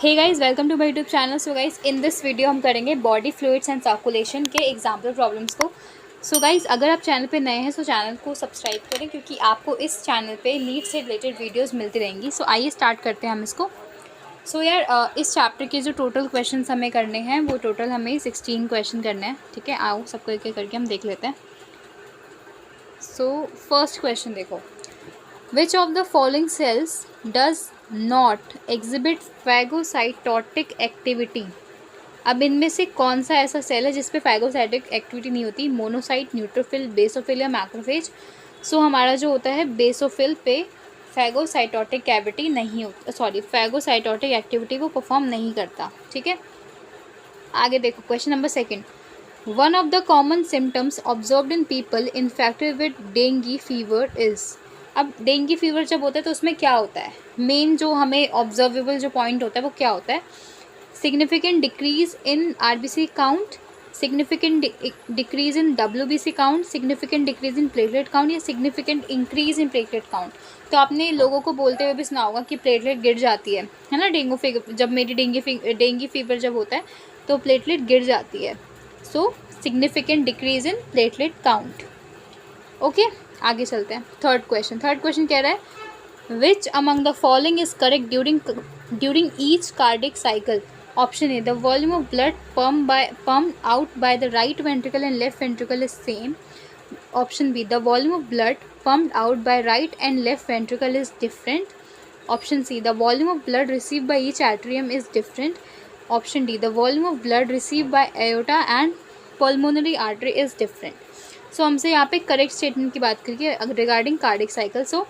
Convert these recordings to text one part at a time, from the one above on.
Hey guys, welcome to my YouTube channel. So guys, in this video हम करेंगे body fluids and circulation के example problems को। So guys, अगर आप channel पे नए हैं तो चैनल को सब्सक्राइब करें, क्योंकि आपको इस चैनल पे लीड से रिलेटेड वीडियोस मिलती रहेंगी। सो आइए स्टार्ट करते हैं हम इसको। सो यार, इस चैप्टर के जो टोटल क्वेश्चन हमें करने हैं वो टोटल हमें 16 क्वेश्चन करने हैं। ठीक है, आओ सबको एक एक करके हम देख लेते हैं। सो फर्स्ट क्वेश्चन देखो, Which of the following cells does not exhibit phagocytotic activity? अब इनमें से कौन सा ऐसा सेल है जिसपे फैगोसाइटिक एक्टिविटी नहीं होती? मोनोसाइट, न्यूट्रोफिल, बेसोफिल या मैक्रोफेज? सो हमारा जो होता है बेसोफिल पे फैगोसाइटोटिक कैविटी नहीं होती, फैगोसाइटोटिक एक्टिविटी को परफॉर्म नहीं करता। ठीक है, आगे देखो question number second. One of the common symptoms observed in people infected with dengue fever is. अब डेंगू फीवर जब होता है तो उसमें क्या होता है? मेन जो हमें ऑब्जर्वेबल जो पॉइंट होता है वो क्या होता है? Significant decrease in RBC count, significant decrease in WBC count, significant decrease in platelet count या significant increase in platelet count. तो आपने लोगों को बोलते हुए भी सुना होगा कि प्लेटलेट गिर जाती है ना। जब मेरी डेंगू फीवर जब होता है तो प्लेटलेट गिर जाती है। So significant decrease in platelet count. Okay, आगे चलते हैं। थर्ड क्वेश्चन कह रहा है which among the following is correct during each cardiac cycle? Option A, the volume of blood pump out by the right ventricle and left ventricle is same. Option B, the volume of blood pumped out by right and left ventricle is different. Option C, the volume of blood receive by each atrium is different. Option D, the volume of blood receive by aorta and pulmonary artery is different. So हमसे यहाँ पे correct statement की बात करिए regarding cardiac cycle. सो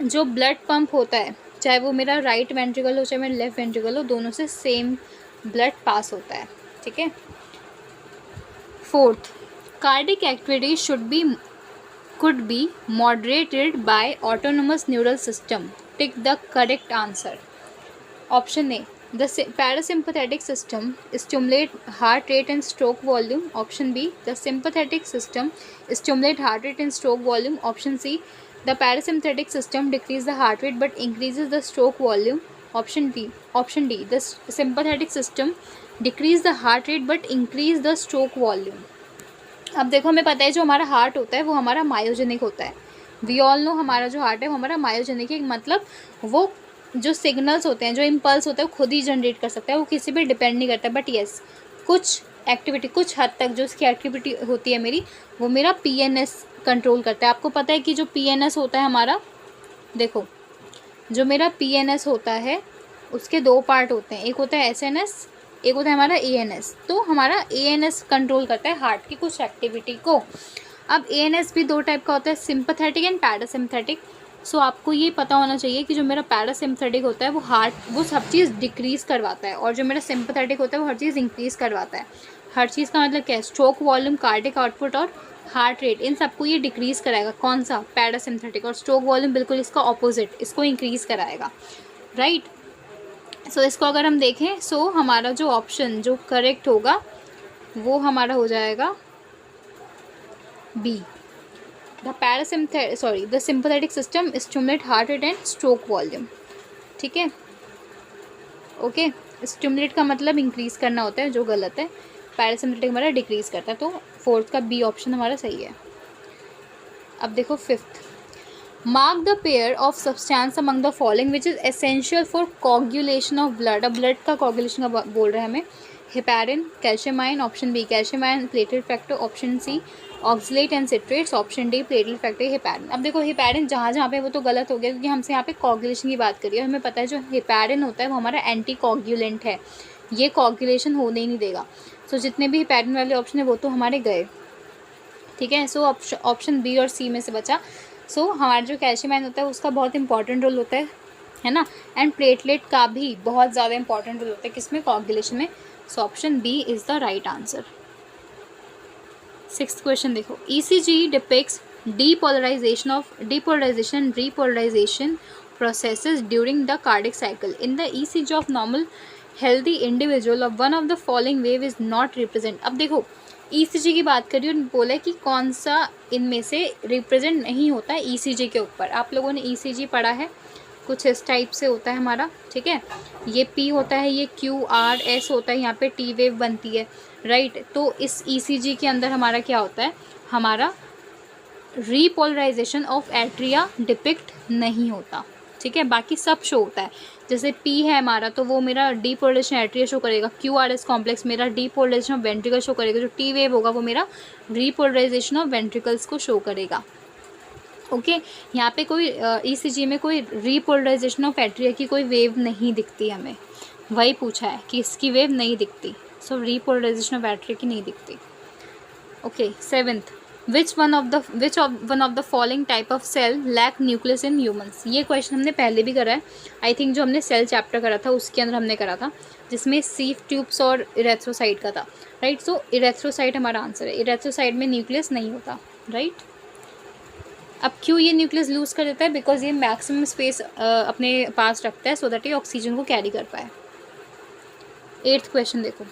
जो blood pump होता है, चाहे वो मेरा राइट वेंट्रिकल हो चाहे मेरा लेफ्ट वेंट्रिकल हो, दोनों से सेम ब्लड पास होता है। ठीक है। Fourth, cardiac activity could be moderated by autonomous neural system. Tick the correct answer. Option A, the parasympathetic system stimulate heart rate and stroke volume. Option B, the sympathetic system stimulate heart rate and stroke volume. Option C, the parasympathetic system decrease the heart rate but increases the stroke volume. Option D, the sympathetic system decrease the heart rate but increase the stroke volume. अब देखो, हमें पता है जो हमारा heart होता है वो हमारा मायोजेनिक होता है। वी ऑल नो हमारा जो हार्ट है वो हमारा मायोजेनिक है। मतलब वो जो सिग्नल्स होते हैं, जो इम्पल्स होता है, वो खुद ही जनरेट कर सकता है, वो किसी पे डिपेंड नहीं करता। बट येस, कुछ एक्टिविटी, कुछ हद तक जो इसकी एक्टिविटी होती है मेरी, वो मेरा पीएनएस कंट्रोल करता है। आपको पता है कि जो पीएनएस होता है हमारा, देखो जो मेरा पीएनएस होता है उसके दो पार्ट होते हैं, एक होता है एसएनएस, एक होता है हमारा एएनएस। तो हमारा एएनएस कंट्रोल करता है हार्ट की कुछ एक्टिविटी को। अब एएनएस भी दो टाइप का होता है, सिंपैथेटिक एंड पैरासिम्पैथेटिक। सो आपको ये पता होना चाहिए कि जो मेरा पैरासिम्पैथेटिक होता है वो सब चीज़ डिक्रीज़ करवाता है, और जो मेरा सिंपैथेटिक होता है वो हर चीज़ इंक्रीज़ करवाता है। हर चीज़ का मतलब क्या है? स्ट्रोक वॉल्यूम, कार्डिक आउटपुट और हार्ट रेट, इन सबको ये डिक्रीज़ कराएगा। कौन सा? पैरासिम्पैथेटिक। और स्ट्रोक वॉल्यूम बिल्कुल इसका ऑपोजिट, इसको इंक्रीज़ कराएगा। राइट। सो इसको अगर हम देखें, सो हमारा जो ऑप्शन जो करेक्ट होगा वो हमारा हो जाएगा B, the sympathetic system stimulate heart rate and stroke volume. ठीक है, ओके। स्टिमुलेट का मतलब इंक्रीज़ करना होता है, जो गलत है। पैरासिम्पैथेटिक हमारा डिक्रीज़ करता है। तो फोर्थ का बी ऑप्शन हमारा सही है। अब देखो fifth, mark the pair of substance among the following which is essential for coagulation of blood. अब ब्लड का कोगुलेशन का बोल रहे हैं हमें। Heparin, calcium ion. Option B calcium ion, platelet factor. Option C oxalate and citrates. Option D platelet factor, heparin. अब देखो heparin जहाँ पे वो तो गलत हो गया, क्योंकि हमसे यहाँ पे कोगुलेशन की बात करिए। हमें पता है जो हेपेरिन होता है वो हमारा एंटी कोगुलेंट है, ये कोगुलेशन होने ही नहीं देगा। सो जितने भी हेपेरिन वाले ऑप्शन है वो तो हमारे गए। ठीक है। सो ऑप्शन बी और सी में से बचा। सो हमारा जो कैल्शियम आयन होता है उसका बहुत इंपॉर्टेंट रोल होता है ना। एंड प्लेटलेट का भी बहुत ज़्यादा इंपॉर्टेंट रोल होता है किसमें? कोगुलेशन में। So option B is the right answer. Sixth question देखो, ECG depicts depolarization and repolarization processes during the cardiac cycle. In the ECG of normal healthy individual of one of the following wave is not represent. अब देखो ECG की बात करिए और बोला है कि कौन सा इनमें से रिप्रेजेंट नहीं होता है ईसीजी के ऊपर। आप लोगों ने ईसीजी पढ़ा है, कुछ इस टाइप से होता है हमारा, ठीक है। ये P होता है, ये Q R S होता है, यहाँ पे T वेव बनती है, राइट। तो इस ECG के अंदर हमारा क्या होता है, हमारा रीपोलराइजेशन ऑफ एट्रिया डिपिक्ट नहीं होता, ठीक है। बाकी सब शो होता है, जैसे P है हमारा तो वो मेरा डीपोलराइजेशन एट्रिया शो करेगा, QRS कॉम्प्लेक्स मेरा डीपोलराइजेशन ऑफ वेंट्रिकल शो करेगा, जो T वेव होगा वो मेरा रीपोलराइजेशन ऑफ वेंट्रिकल्स को शो करेगा, ओके। यहाँ पे कोई ECG में कोई रीपोलराइजेशन ऑफ एट्रिया की कोई वेव नहीं दिखती हमें, वही पूछा है कि इसकी वेव नहीं दिखती, सो रीपोलराइजेशन ऑफ एट्रिया की नहीं दिखती, okay. 7th, which one of the following type of cell lack nucleus in humans. ये क्वेश्चन हमने पहले भी करा है, आई थिंक जो हमने सेल चैप्टर करा था उसके अंदर हमने करा था, जिसमें सीफ ट्यूब्स और इरेथ्रोसाइट का था, राइट। सो इरेथ्रोसाइट हमारा आंसर है, इरेथ्रोसाइट में न्यूक्लियस नहीं होता, राइट। अब क्यों ये न्यूक्लियस लूज कर देता है, बिकॉज ये मैक्सिमम स्पेस अपने पास रखता है सो दैट ये ऑक्सीजन को कैरी कर पाए। 8th क्वेश्चन देखो,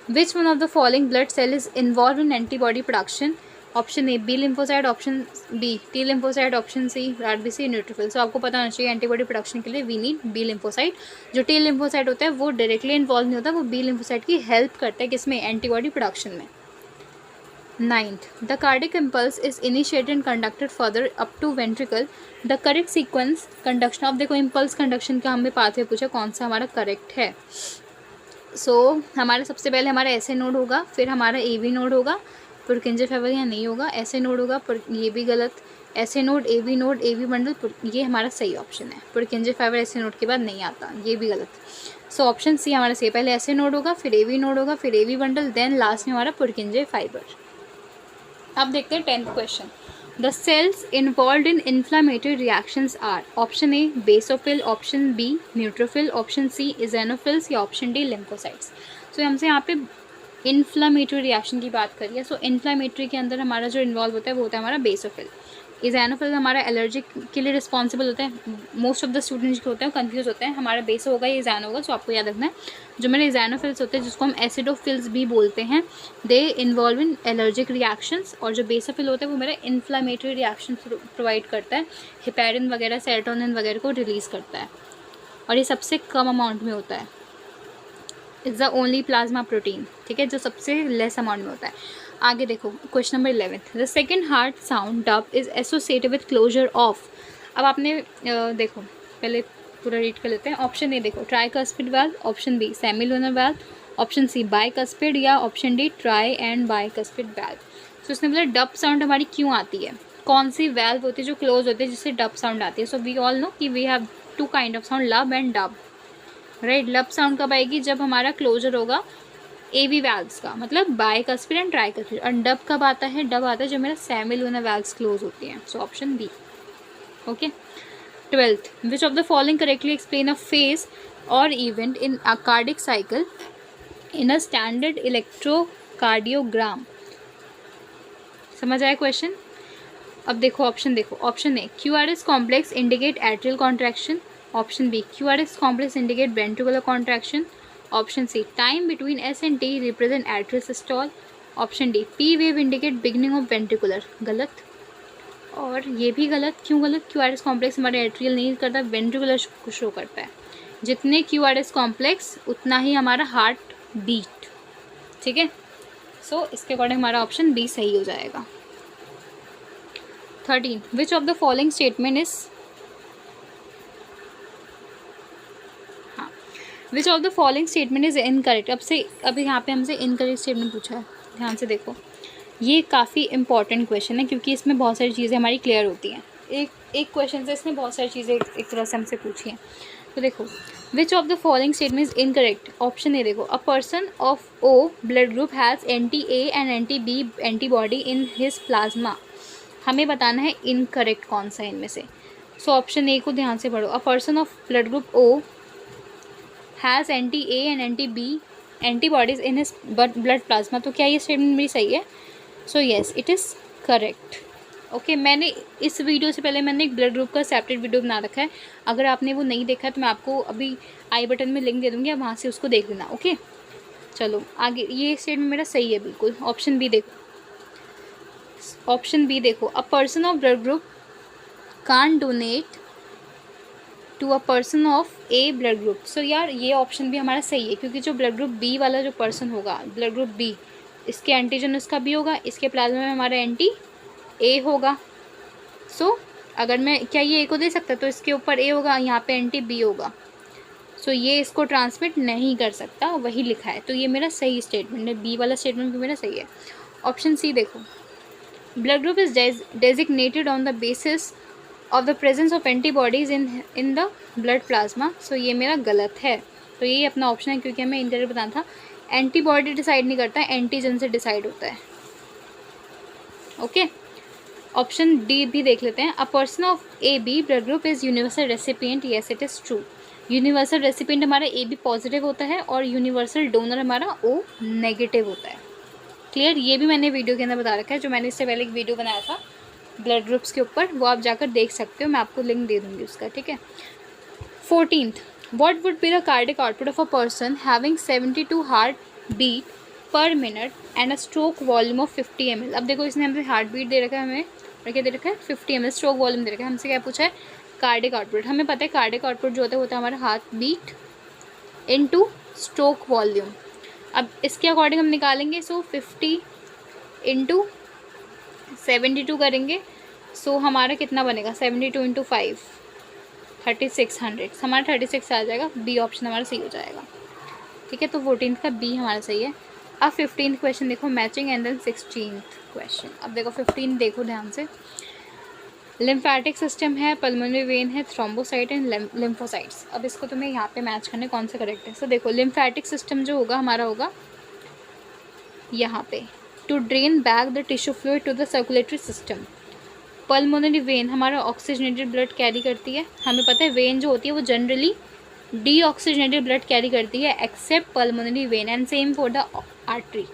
which one of the following blood cell is involve in antibody production. Option A B lymphocyte, option B T lymphocyte, option C RBC neutrophil. So आपको पता होना चाहिए antibody production के लिए वी नीड बी लिम्फोसाइट। जो T lymphocyte होता है वो डायरेक्टली इन्वॉल्व नहीं होता, वो बी लिम्फोसाइट की हेल्प करता है किसमें, एंटीबॉडी प्रोडक्शन में। 9th, the cardiac impulse is initiated and conducted further up to ventricle. The correct sequence conduction of, देखो impulse conduction का हमें पाथवे पूछा, कौन सा हमारा करेक्ट है। हमारा सबसे पहले हमारा ऐसे नोड होगा, फिर हमारा AV नोड होगा, पुरकिंजे फाइबर यहाँ नहीं होगा, ऐसे नोड होगा, पर ये भी गलत, ऐसे नोड AV बंडल, ये हमारा सही ऑप्शन है। पुरकिंजे फाइबर ऐसे नोड के बाद नहीं आता, ये भी गलत। सो ऑप्शन सी हमारा सही, पहले ऐसे नोड होगा, फिर AV नोड होगा, फिर AV बंडल, देन लास्ट में हमारा पुरकिंजे फाइबर। अब देखते हैं 10th question, the cells involve in inflammatory reactions are. Option A basophil, option B neutrophil, option C eosinophils, या ऑप्शन डी लिम्फोसाइट्स। सो हमसे यहाँ पे इन्फ्लामेटरी रिएक्शन की बात करिए, सो इन्फ्लामेटरी के अंदर हमारा जो इन्वॉल्व होता है वो होता है हमारा बेसोफिल। इजेनोफिल हमारा एलर्जिक के लिए रिस्पॉन्सिबल होता है, मोस्ट ऑफ द स्टूडेंट्स जो होते हैं कंफ्यूज होते हैं, हमारा बेसो होगा, ये इजानो होगा, सो आपको याद रखना है। जो मेरे इजानोफिल्स होते हैं जिसको हम एसिडोफिल्स भी बोलते हैं, they involve in allergic reactions, और जो बेसोफिल होता है वो मेरा इन्फ्लामेटरी रिएक्शन प्रोवाइड करता है, हेपेरिन वगैरह सेरोटोनिन वगैरह को रिलीज़ करता है, और ये सबसे कम अमाउंट में होता है। It's the only plasma protein, ठीक है, जो सबसे लेस अमाउंट में होता है। आगे देखो question number 11, the second heart sound dub is associated with closure of. अब आपने देखो पहले पूरा रीड कर लेते हैं। ऑप्शन ए देखो tricuspid valve, option B semilunar valve, option C bicuspid, या option D tri and bicuspid valve. तो उसने बोला डब साउंड हमारी क्यों आती है, कौन सी वाल्व होती है जो क्लोज होती है जिससे डब साउंड आती है। सो वी ऑल नो कि we have two kind of sound, lub and dub, right. Lub sound कब आएगी, जब हमारा क्लोजर होगा AV वाल्व्स का, मतलब बाइकस्पिड एंड ट्राइकस्पिड। और डब कब आता है, डब आता है जब मेरा सेमिलुनर वाल्व्स क्लोज होती हैं। So option B, okay. 12th, which of the following correctly explain a phase और event in a cardiac cycle in a standard electrocardiogram. समझ आया क्वेश्चन। अब देखो ऑप्शन, देखो option A QRS complex indicate atrial contraction, option B QRS complex indicate ventricular contraction, option C time between S and T represent atrial systole, option D P wave indicate beginning of ventricular. गलत, और ये भी गलत। क्यों गलत, QRS complex हमारे atrial नहीं करता, वेंट्रिकुलर को शो करता है। जितने QRS कॉम्प्लेक्स उतना ही हमारा हार्ट बीट, ठीक है। सो इसके अकॉर्डिंग हमारा ऑप्शन बी सही हो जाएगा। 13, विच of the following statement is, which of the following statement is incorrect. अब यहाँ पे हमसे इनकरेक्ट स्टेटमेंट पूछा है, ध्यान से देखो, ये काफ़ी इंपॉर्टेंट क्वेश्चन है क्योंकि इसमें बहुत सारी चीज़ें हमारी क्लियर होती हैं। एक क्वेश्चन से इसमें बहुत सारी चीज़ें एक तरह से हमसे पूछी हैं। तो देखो which of the following statement is incorrect. Option A देखो, a person of O blood group has anti-A and anti-B antibody in his plasma. हमें बताना है इनकरेक्ट कौन सा है इनमें से। सो ऑप्शन ए को ध्यान से पढ़ो, अ person of blood group O has anti-A and anti-B antibodies in his blood plasma. तो क्या ये स्टेटमेंट मेरी सही है? So yes, it is correct. Okay, मैंने इस वीडियो से पहले मैंने एक ब्लड ग्रुप का सेपरेट वीडियो बना रखा है, अगर आपने वो नहीं देखा तो मैं आपको अभी आई बटन में लिंक दे दूँगी, आप वहाँ से उसको देख लेना। ओके चलो आगे, ये स्टेटमेंट मेरा सही है बिल्कुल। ऑप्शन बी देखो, ऑप्शन बी देखो, a person of blood group can't donate to a person of A blood group. So यार ये ऑप्शन भी हमारा सही है, क्योंकि जो ब्लड ग्रुप बी वाला जो पर्सन होगा, ब्लड ग्रुप बी, इसके एंटीजन उसका बी होगा, इसके प्लाज्मा में हमारा एंटी ए होगा। सो अगर मैं, क्या ये ए को दे सकता है, तो इसके ऊपर ए होगा, यहाँ पे एंटी बी होगा। सो ये इसको ट्रांसमिट नहीं कर सकता, वही लिखा है। तो ये मेरा सही स्टेटमेंट है, बी वाला स्टेटमेंट भी मेरा सही है। ऑप्शन सी देखो, blood group is designated on the basis of the presence of antibodies in the blood plasma. So ये मेरा गलत है। तो यही अपना ऑप्शन है, क्योंकि हमें इंटरव्यू बताना था एंटीबॉडी डिसाइड नहीं करता है, एंटीजन से डिसाइड होता है। ओके, ऑप्शन डी भी देख लेते हैं। A person of A B blood group is universal recipient. Yes it is true. Universal recipient हमारा ए बी पॉजिटिव होता है और यूनिवर्सल डोनर हमारा ओ नेगेटिव होता है। क्लियर, ये भी मैंने वीडियो के अंदर बता रखा है, जो मैंने इससे पहले एक वीडियो बनाया था ब्लड ग्रुप्स के ऊपर, वो आप जाकर देख सकते हो, मैं आपको लिंक दे दूँगी उसका, ठीक है। 14th, what would be the cardiac output of a person having 72 heart beat per minute and a stroke volume of 50 ml। अब देखो इसने हमसे हार्ट बीट दे रखा है, हमें और क्या दे रखा है 50 ml, स्ट्रोक वॉल्यूम दे रखा है, हमसे क्या पूछा है कार्डिक आउटपुट। हमें पता है कार्डिक आउटपुट जो होता है हमारा heart beat into stroke volume. अब इसके अकॉर्डिंग हम निकालेंगे, सो 50 इंटू 72 करेंगे, सो हमारा कितना बनेगा 72 इंटू 5 3600, हमारा 36 आ जाएगा। बी ऑप्शन हमारा सही हो जाएगा, ठीक है। तो 14th का बी हमारा सही है। अब 15th क्वेश्चन देखो, matching, and then 16th question. अब देखो 15 देखो ध्यान से, लिम्फेटिक सिस्टम है, पल्मोनरी वेन है, थ्रोम्बोसाइट एंड लिम्फोसाइट्स। अब इसको तुम्हें यहाँ पे मैच करने कौन सा करेक्ट है। सो देखो लिम्फेटिक सिस्टम जो होगा हमारा होगा यहाँ पे, to drain back the tissue fluid to the circulatory system. Pulmonary vein हमारा ऑक्सीजनेटेड ब्लड कैरी करती है, हमें पता है वेन जो होती है वो जनरली डीऑक्सीजनेटेड ब्लड कैरी करती है accept pulmonary vein, and same for the artery.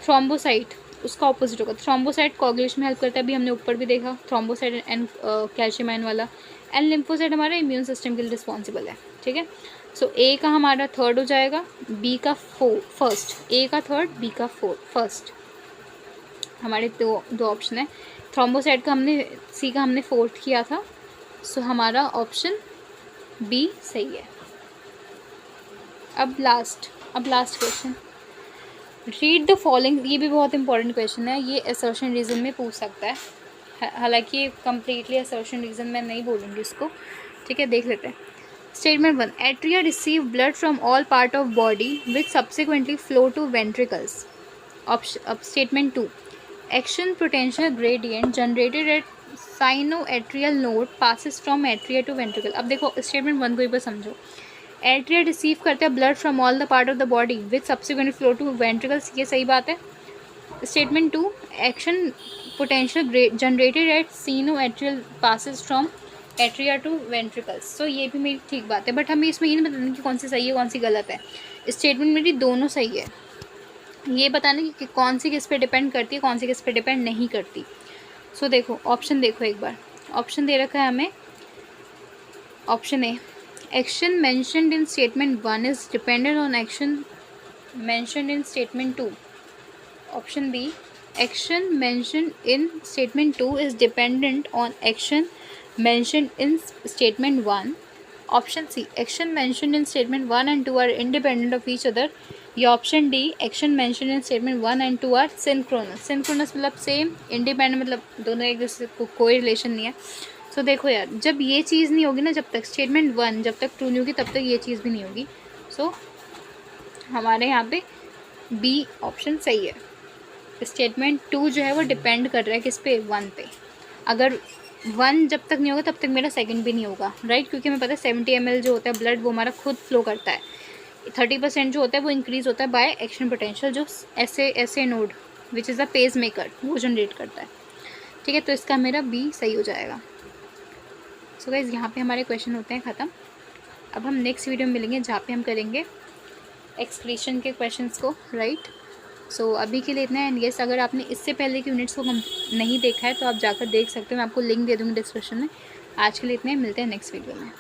Thrombocyte उसका ऑपोजिट होगा, थ्रोम्बोसाइट कोagulation में हेल्प करता है, अभी हमने ऊपर भी देखा थ्रोम्बोसाइट एंड कैल्शियम आयन वाला। एंड लिम्फोसाइट हमारा इम्यून सिस्टम के लिए रिस्पॉन्सिबल है, ठीक है। सो ए का हमारा थर्ड हो जाएगा, बी का फर्स्ट, ए का थर्ड, बी का फर्स्ट, हमारे दो ऑप्शन है। थ्रोम्बोसाइट का हमने, सी का हमने फोर्थ किया था, सो हमारा ऑप्शन बी सही है। अब last question, read the following. ये भी बहुत इंपॉर्टेंट क्वेश्चन है, ये असर्शन रीजन में पूछ सकता है, हालांकि ये कम्प्लीटली असर्शन रीजन मैं नहीं बोलूँगी इसको, ठीक है। देख लेते हैं। Statement 1, atria receive blood from all part of body which subsequently flow to ventricles. अब statement 2, action potential gradient generated at sinoatrial node passes from atria to ventricle. अब देखो स्टेटमेंट 1 को एक बार समझो, एट्रिया रिसीव करते हैं blood from all the part of the body which subsequently flow to ventricles, ये सही बात है। Statement 2, action potential generated at sinoatrial passes from atria to ventricles, so ये भी मेरी ठीक बात है, बट हमें इसमें ये नहीं बताना कि कौन सी सही है कौन सी गलत है। स्टेटमेंट मेरी दोनों सही है, ये बताना कि कौन सी किस पे डिपेंड करती है, कौन सी किस पे डिपेंड नहीं करती। सो देखो ऑप्शन देखो एक बार, ऑप्शन दे रखा है हमें, option A, action mentioned in statement 1 is dependent on action mentioned in statement 2। Option B, action mentioned in statement 2 is dependent on action mentioned in statement 1. Option C, action mentioned in statement 1 and 2 are independent of each other. या option D, action mentioned in statement 1 and 2 are synchronous. synchronous मतलब same, independent मतलब दोनों एक दूसरे को कोई relation नहीं है। सो देखो यार, जब ये चीज़ नहीं होगी ना, जब तक स्टेटमेंट 1 जब तक ट्रू नहीं होगी तब तक ये चीज़ भी नहीं होगी। सो हमारे यहाँ पे बी ऑप्शन सही है। स्टेटमेंट 2 जो है वो डिपेंड कर रहा है किस पे, 1 पे। अगर 1 जब तक नहीं होगा तब तक मेरा सेकंड भी नहीं होगा, राइट, क्योंकि हमें पता है 70 ml जो होता है ब्लड वो हमारा खुद फ्लो करता है, 30% जो होता है वो इंक्रीज़ होता है बाय एक्शन पोटेंशियल, जो ऐसे node which is the pacemaker वो जनरेट करता है, ठीक है। तो इसका मेरा बी सही हो जाएगा। सो गाइस यहाँ पे हमारे क्वेश्चन होते हैं ख़त्म। अब हम नेक्स्ट वीडियो में मिलेंगे जहाँ पे हम करेंगे एक्सक्रीशन के क्वेश्चंस को, राइट। सो अभी के लिए इतना है। एंड येस, अगर आपने इससे पहले के यूनिट्स को नहीं देखा है तो आप जाकर देख सकते हो, मैं आपको लिंक दे दूँगी डिस्क्रिप्शन में। आज के लिए इतने, मिलते हैं नेक्स्ट वीडियो में।